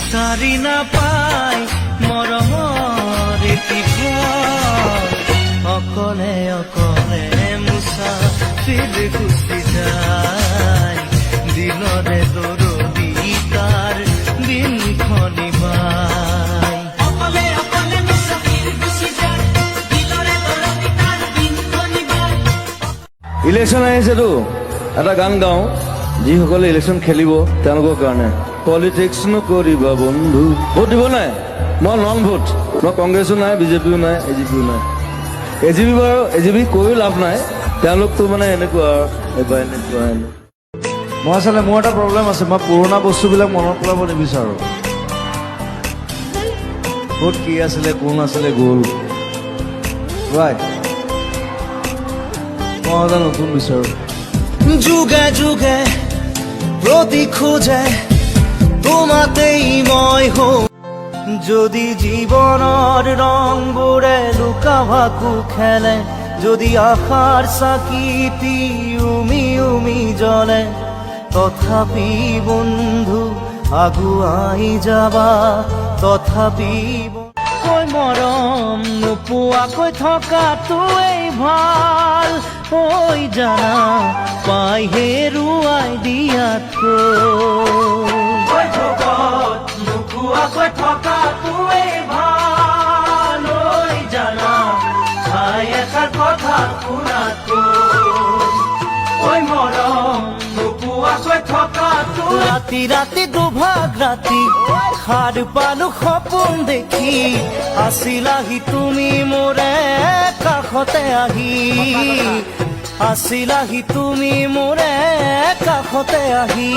বিচাৰি নাপায় মৰমৰ এটি ঘৰ অকলে অকলে মুছাফিৰ গুচি যায় দিলৰে দৰদি তাৰ দিনখনি বাই অকলে অকলে মুছাফিৰ গুচি যায় দিলৰে দৰদি তাৰ দিনখনি বাই ইলেকশ্যন আহিছেতো এটা গান গাওঁ যিসকলে ইলেকশ্যন খেলিব তেওঁলোকৰ কাৰণে পলিটিক্স নকৰিবা বন্ধু ভোট দিব নাই মই নন ভোট মই কংগ্ৰেছো নাই বিজেপিও নাই এজিপিও নাই এজিপি বাৰু এজিপি কৈও লাভ নাই তেওঁলোকতো মানে এনেকুৱা মই আচলতে মোৰ এটা প্ৰব্লেম আছে মই পুৰণা বস্তুবিলাক মনত পেলাব নিবিচাৰোঁ ক'ত কি আছিলে কোন আছিলে গ'ল ৰাইট মই এটা নতুন বিচাৰোঁ যুগে যুগে প্ৰতি খোজে তোমাতেই মই হওঁ যদি জীৱনৰ ৰংবোৰে লুকা ভাকু খেলে যদি আশাৰ চাকিটি উমি উমি জ্বলে তথাপি বন্ধু আগুৱাই যাবা তথাপি কৈ মৰম নোপোৱাকৈ থকাটোৱেই ভাল ঐ জানা পাই হেৰুৱাই দিয়াতকৈ নোপোৱাকৈ থকাটোৱেই ভাল ঐ জানা পাই এষাৰ কথা শুনাতকৈ ঐ মৰম নোপোৱাকৈ থকাটো ৰাতি ৰাতি দুভাগ ৰাতি সাৰ পালো সপোন দেখি আছিলাহি তুমি মোৰে কাষতে আহি আছিলাহি তুমি মোৰে কাষতে আহি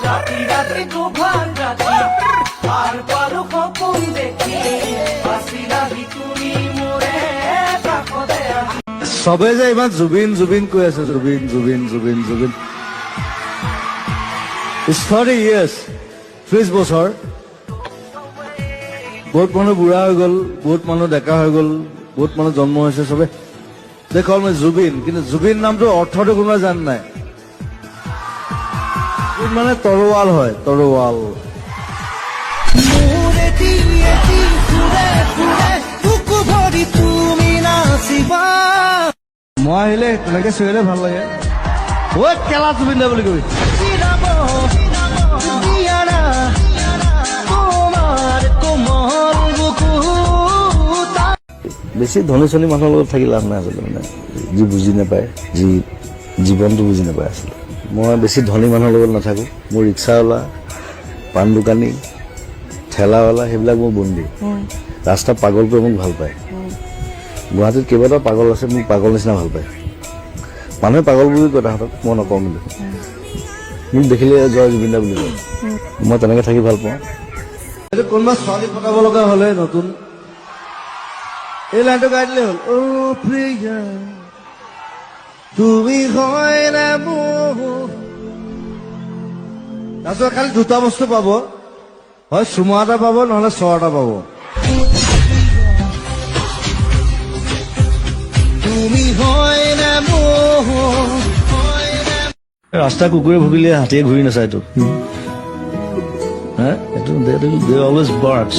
ৰাতি ৰাতি দুভাগ ৰাতি সাৰ পালো সপোন দেখি আছিলাহি তুমি মোৰে কাষতে আহি চবে যে ইমান জুবিন জুবিন কৈ আছে জুবিন জুবিন জুবিন জুবিন It's 30 years 30 বছৰ বহুত মানুহ বুঢ়া হৈ গ'ল বহুত মানুহ ডেকা হৈ গ'ল বহুত মানুহ জন্ম হৈছে চবে দেখল মই জুবিন কিন্তু জুবিন নামটো অৰ্থটো কোনোবাই জানে নাই মানে তৰোৱাল হয় তৰোৱাল মই আহিলে তেনেকে চিঞৰিলে ভাল লাগে ঐ কেলা জুবিন দা বুলি কবি বেছি ধনী চনী মানুহৰ লগত থাকি লাভ নাই আচলতে মানে যি বুজি নাপায় যি জীৱনটো বুজি নাপায় আচলতে মই বেছি ধনী মানুহৰ লগত নাথাকোঁ মোৰ ৰিক্সাৱালা পাণ দোকানী ঠেলাৱালা সেইবিলাক মোৰ বন্দী ৰাস্তা পাগলটোৱে মোক ভাল পায় গুৱাহাটীত কেইবাটাও পাগল আছে মোক পাগল নিচিনা ভাল পায় মানুহে পাগল বুলি কয় তাহাঁতক মই নকওঁ কিন্তু মোক দেখিলে জয় জুবিন দা বুলি কয় মই তেনেকৈ থাকি ভাল পাওঁ এইটো কোনোবা ছোৱালী পতাব লগা হ'লে নতুন এই লাইনটো গাই দিলে হ'ল অ প্ৰিয়া তুমি হয় না মোৰ তাৰপিছত খালি দুটা বস্তু পাব হয় চুমা এটা পাব নহ'লে চৰ এটা পাব তুমি হয় না মোৰ ৰাস্তা কুকুৰে ভুকিলে হাতীয়ে ঘূৰি নাচায় তোক এইটো দে অলৱেজ বাৰ্ডছ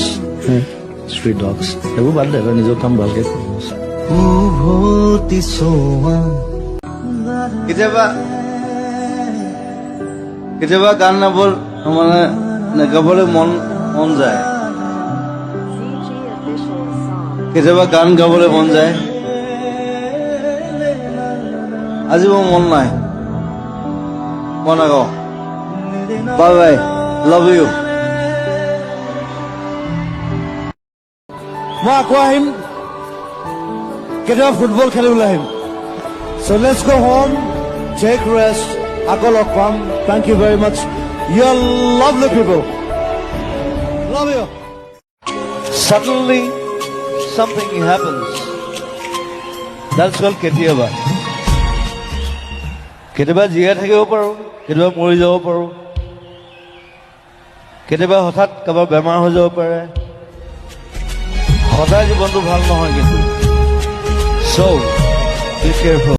ষ্ট্ৰীট ডগছ সেইবোৰ বাদ দে তই নিজৰ কাম ভালকে উভতি চোৱা কেতিয়াবা কেতিয়াবা গান মানে গাবলৈ মন যায় কেতিয়াবা গান গাবলৈ মন যায় আজি মোৰ মন নাই মই নাগাওঁ বাই বাই লাভ ইউ মই আকৌ আহিম কেতিয়াবা ফুটবল খেলিবলৈ আহিম So let's go home, take rest, আকৌ লগ পাম thank you very much you are lovely people love you suddenly something happens that's called কেতিয়াবা কেতিয়াবা জীয়াই থাকিব পাৰোঁ কেতিয়াবা মৰি যাব পাৰোঁ কেতিয়াবা হঠাৎ কাৰোবাৰ বেমাৰ হৈ যাব পাৰে সদায় জীৱনটো ভাল নহয় কিন্তু so be careful